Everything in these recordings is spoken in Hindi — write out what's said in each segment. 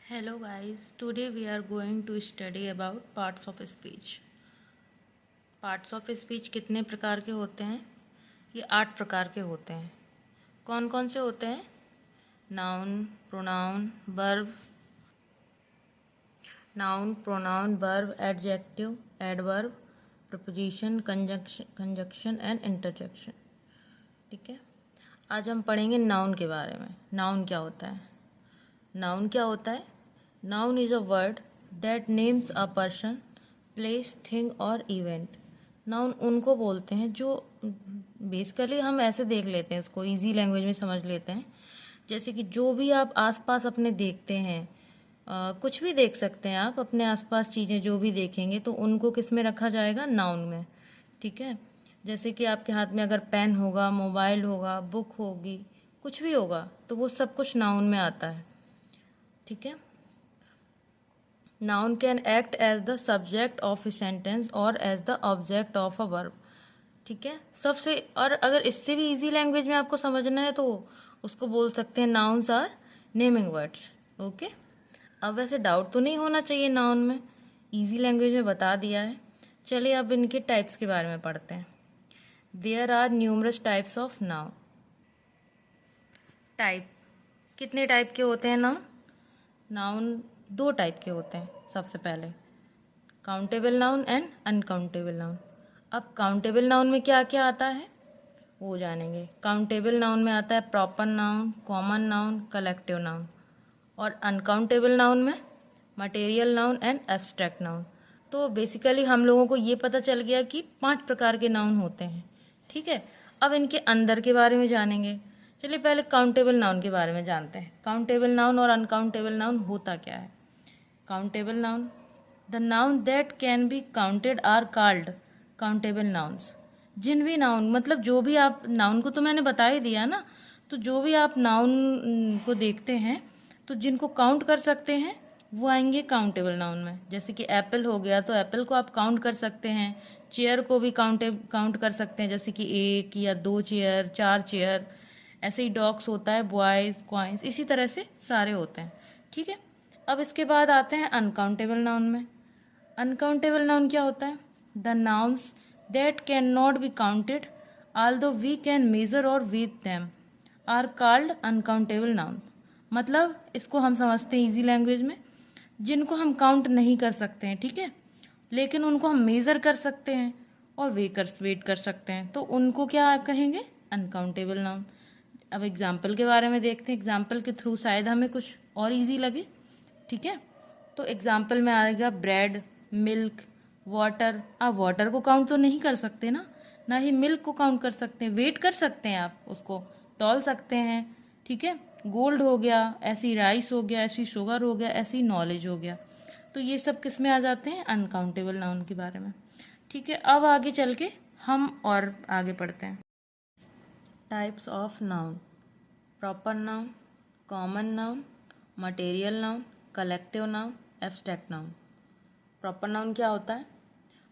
Hello guys, today we are going to study about parts of speech. Parts of speech कितने प्रकार के होते हैं? ये 8 प्रकार के होते हैं। कौन कौन से होते हैं? Noun, pronoun, verb, adjective, adverb, preposition, conjunction and interjection. ठीक है, आज हम पढ़ेंगे नाउन के बारे में। नाउन क्या होता है? नाउन क्या होता है? Noun is a word that names a person, place, thing और इवेंट। नाउन उनको बोलते हैं जो बेसिकली हम ऐसे देख लेते हैं, इसको इजी लैंग्वेज में समझ लेते हैं। जैसे कि जो भी आप आसपास अपने देखते हैं, कुछ भी देख सकते हैं आप अपने आसपास, चीज़ें जो भी देखेंगे तो उनको किस में रखा जाएगा? नाउन में। ठीक है, जैसे कि आपके हाथ में अगर पेन होगा, मोबाइल होगा, बुक होगी, कुछ भी होगा तो वो सब कुछ नाउन में आता है। ठीक है, noun can act as the subject of a sentence और as the object of a verb. ठीक है, सबसे, और अगर इससे भी इजी लैंग्वेज में आपको समझना है तो उसको बोल सकते हैं nouns are naming words. Okay, अब वैसे डाउट तो नहीं होना चाहिए, नाउन में इजी लैंग्वेज में बता दिया है। चलिए अब इनके टाइप्स के बारे में पढ़ते हैं। There are numerous types of noun. Type, कितने टाइप के होते हैं नाउन? नाउन 2 टाइप के होते हैं। सबसे पहले countable noun and uncountable noun. अब काउंटेबल नाउन में क्या क्या आता है वो जानेंगे। काउंटेबल नाउन में आता है proper noun, common noun, collective noun. और अनकाउंटेबल नाउन में material noun and abstract noun. तो बेसिकली हम लोगों को ये पता चल गया कि 5 प्रकार के नाउन होते हैं। ठीक है, अब इनके अंदर के बारे में जानेंगे। चलिए पहले काउंटेबल नाउन के बारे में जानते हैं। काउंटेबल नाउन और अनकाउंटेबल नाउन होता क्या है? Countable noun, the noun that can be counted are called countable nouns. जिन भी नाउन, मतलब जो भी आप नाउन को तो मैंने बता ही दिया ना, तो जो भी आप नाउन को देखते हैं तो जिनको काउंट कर सकते हैं वो आएंगे काउंटेबल नाउन में। जैसे कि एप्पल हो गया तो एप्पल को आप काउंट कर सकते हैं। चेयर को भी काउंट कर सकते हैं, जैसे कि 1 या 2 चेयर, 4 चेयर। ऐसे ही डॉग्स होता है, बॉयज, कॉइन्स, इसी तरह से सारे होते हैं। ठीक है, अब इसके बाद आते हैं अनकाउंटेबल नाउन में। अनकाउंटेबल नाउन क्या होता है? The nouns that can not be counted although we can measure और weigh them are called uncountable noun. मतलब इसको हम समझते हैं इजी लैंग्वेज में, जिनको हम काउंट नहीं कर सकते हैं, ठीक है, लेकिन उनको हम मेजर कर सकते हैं और वेट कर सकते हैं, तो उनको क्या कहेंगे? Uncountable noun. अब एग्जाम्पल के बारे में देखते हैं, एग्जाम्पल के थ्रू शायद हमें कुछ और इजी लगे। ठीक है, तो एग्जाम्पल में आएगा ब्रेड, मिल्क, वाटर। आप वाटर को काउंट तो नहीं कर सकते ना ही मिल्क को काउंट कर सकते हैं। वेट कर सकते हैं, आप उसको तौल सकते हैं। ठीक है, गोल्ड हो गया, ऐसी राइस हो गया, ऐसी शुगर हो गया, ऐसी नॉलेज हो गया। तो ये सब किस में आ जाते हैं? अनकाउंटेबल नाउन के बारे में। ठीक है, अब आगे चल के हम और आगे पढ़ते हैं। Types of noun: proper noun, common noun, material noun, collective noun, abstract noun. Proper noun क्या होता है?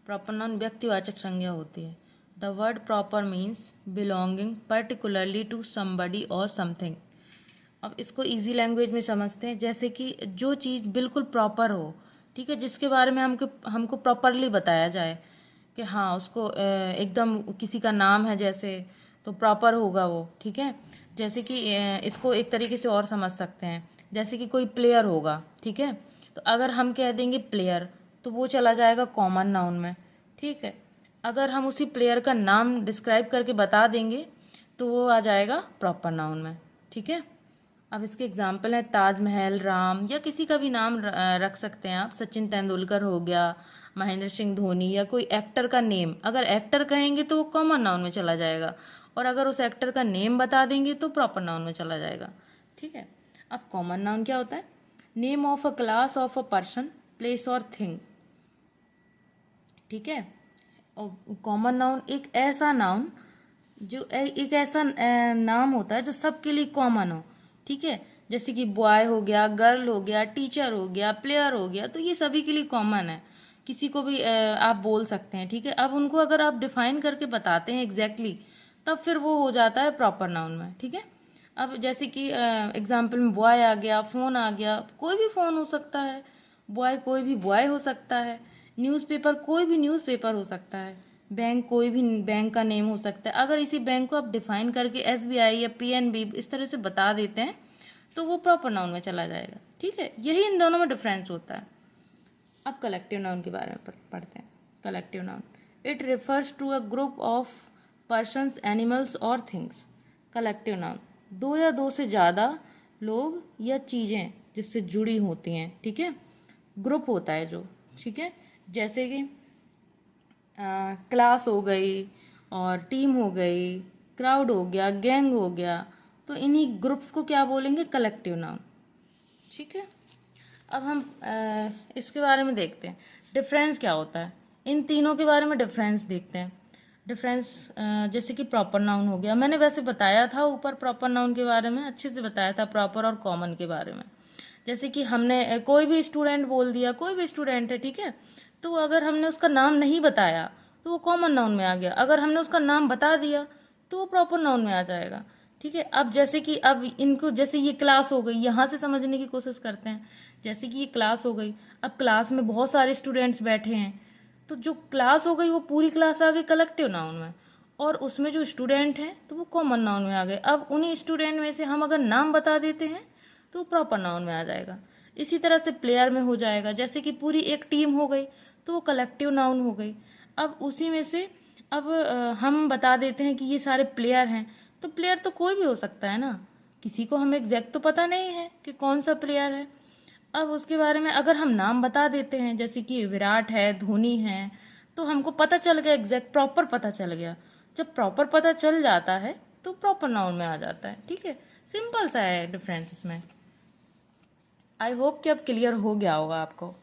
प्रॉपर नाउन व्यक्तिवाचक संज्ञा होती है। The word proper means belonging particularly to somebody और समथिंग। अब इसको इजी लैंग्वेज में समझते हैं, जैसे कि जो चीज़ बिल्कुल प्रॉपर हो, ठीक है, जिसके बारे में हमको प्रॉपरली बताया जाए कि हाँ उसको एकदम किसी का नाम है जैसे, तो प्रॉपर होगा वो। ठीक है, जैसे कि इसको एक तरीके से और समझ सकते हैं, जैसे कि कोई प्लेयर होगा, ठीक है, तो अगर हम कह देंगे प्लेयर तो वो चला जाएगा कॉमन नाउन में। ठीक है, अगर हम उसी प्लेयर का नाम डिस्क्राइब करके बता देंगे तो वो आ जाएगा प्रॉपर नाउन में। ठीक है, अब इसके एग्जाम्पल है ताजमहल, राम, या किसी का भी नाम रख सकते हैं आप। सचिन तेंदुलकर हो गया, महेंद्र सिंह धोनी, या कोई एक्टर का नेम। अगर एक्टर कहेंगे तो वो कॉमन नाउन में चला जाएगा, और अगर उस एक्टर का नेम बता देंगे तो प्रॉपर नाउन में चला जाएगा। ठीक है, अब कॉमन नाउन क्या होता है? Name of a class of a person, place और थिंग। ठीक है, और कॉमन नाउन एक ऐसा नाउन जो एक ऐसा नाम होता है जो सबके लिए कॉमन हो। ठीक है, जैसे कि बॉय हो गया, गर्ल हो गया, टीचर हो गया, प्लेयर हो गया, तो ये सभी के लिए कॉमन है। किसी को भी आप बोल सकते हैं। ठीक है, अब उनको अगर आप डिफाइन करके बताते हैं एग्जैक्टली, तब फिर वो हो जाता है प्रॉपर नाउन में। ठीक है, अब जैसे कि एग्जाम्पल में बॉय आ गया, फोन आ गया, कोई भी फोन हो सकता है, बॉय कोई भी बॉय हो सकता है, न्यूज़पेपर कोई भी न्यूज़पेपर हो सकता है, बैंक कोई भी बैंक का नेम हो सकता है। अगर इसी बैंक को आप डिफाइन करके एसबीआई या पीएनबी इस तरह से बता देते हैं तो वो प्रॉपर नाउन में चला जाएगा। ठीक है, यही इन दोनों में डिफरेंस होता है। अब कलेक्टिव नाउन के बारे में पढ़ते हैं। Collective noun, it refers to a group of persons, animals और थिंग्स। कलेक्टिव नाउन, दो या दो से ज़्यादा लोग या चीज़ें जिससे जुड़ी होती हैं। ठीक है, ग्रुप होता है जो, ठीक है, जैसे कि क्लास हो गई और टीम हो गई, क्राउड हो गया, गैंग हो गया, तो इन्हीं ग्रुप्स को क्या बोलेंगे? Collective noun. ठीक है, अब हम इसके बारे में देखते हैं डिफरेंस क्या होता है। इन तीनों के बारे में डिफरेंस देखते हैं। डिफरेंस जैसे कि प्रॉपर नाउन हो गया, मैंने वैसे बताया था ऊपर प्रॉपर नाउन के बारे में, अच्छे से बताया था प्रॉपर और कॉमन के बारे में। जैसे कि हमने कोई भी स्टूडेंट बोल दिया, कोई भी स्टूडेंट है, ठीक है, तो अगर हमने उसका नाम नहीं बताया तो वो कॉमन नाउन में आ गया। अगर हमने उसका नाम बता दिया तो वो प्रॉपर नाउन में आ जाएगा। ठीक है, अब जैसे कि अब इनको, जैसे ये क्लास हो गई, यहाँ से समझने की कोशिश करते हैं। जैसे कि ये क्लास हो गई, अब क्लास में बहुत सारे स्टूडेंट्स बैठे हैं, तो जो क्लास हो गई वो पूरी क्लास आ गई कलेक्टिव नाउन में, और उसमें जो स्टूडेंट हैं तो वो कॉमन नाउन में आ गए। अब उन्हीं स्टूडेंट में से हम अगर नाम बता देते हैं तो वो प्रॉपर नाउन में आ जाएगा। इसी तरह से प्लेयर में हो जाएगा, जैसे कि पूरी एक टीम हो गई तो वो कलेक्टिव नाउन हो गई। अब उसी में से अब हम बता देते हैं कि ये सारे प्लेयर हैं, तो प्लेयर तो कोई भी हो सकता है ना, किसी को हमें एग्जैक्ट तो पता नहीं है कि कौन सा प्लेयर है। अब उसके बारे में अगर हम नाम बता देते हैं, जैसे कि विराट है, धोनी है, तो हमको पता चल गया, एग्जैक्ट प्रॉपर पता चल गया। जब प्रॉपर पता चल जाता है तो प्रॉपर नाउन में आ जाता है। ठीक है, सिंपल सा है डिफरेंस इसमें। आई होप कि अब क्लियर हो गया होगा आपको।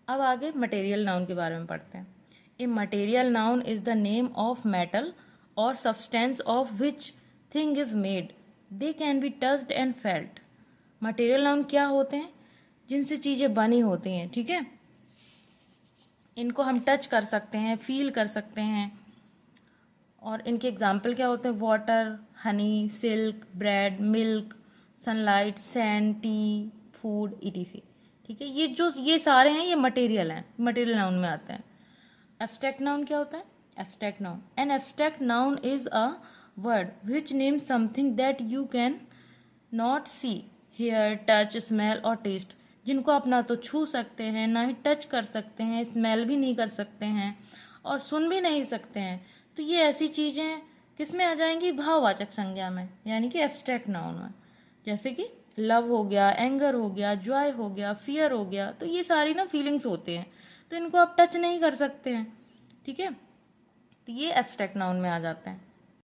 अब आगे मटेरियल नाउन के बारे में पढ़ते हैं। A material noun is the name of metal और substance of which thing is made, they can be touched and felt. Material noun क्या होते हैं? जिनसे चीज़ें बनी होती हैं। ठीक है, इनको हम टच कर सकते हैं, फील कर सकते हैं, और इनके एग्जाम्पल क्या होते हैं? Water, Honey, silk, bread, milk, sunlight, sand, T, food, etc. ठीक है, ये सारे हैं, ये मटेरियल हैं, मटेरियल नाउन में आते हैं। एब्स्ट्रैक्ट नाउन क्या होता है? Abstract noun, an abstract noun is a word which names something that you can not see, hear, touch, smell और टेस्ट। जिनको आप ना तो छू सकते हैं, ना ही टच कर सकते हैं, स्मेल भी नहीं कर सकते हैं और सुन भी नहीं सकते हैं। तो ये ऐसी चीजें किस में आ जाएंगी? भाववाचक संज्ञा में, यानी कि एब्स्ट्रैक्ट नाउन में। जैसे कि लव हो गया, एंगर हो गया, जॉय हो गया, फियर हो गया, तो ये सारी ना फीलिंग्स होते हैं, तो इनको आप टच नहीं कर सकते हैं। ठीक है, तो ये एब्स्ट्रैक्ट नाउन में आ जाते हैं।